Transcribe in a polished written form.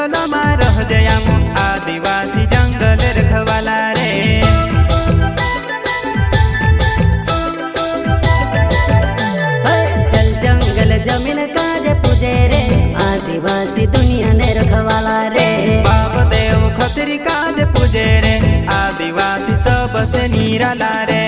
जंगल में रह जयाम आदिवासी जंगल रखवाला रे। चल जंगल जमीन काजे पूजे रे आदिवासी दुनिया ने रखवाला रे। बाप देव खतरी काज पूजे रे आदिवासी सबसे निराला रे।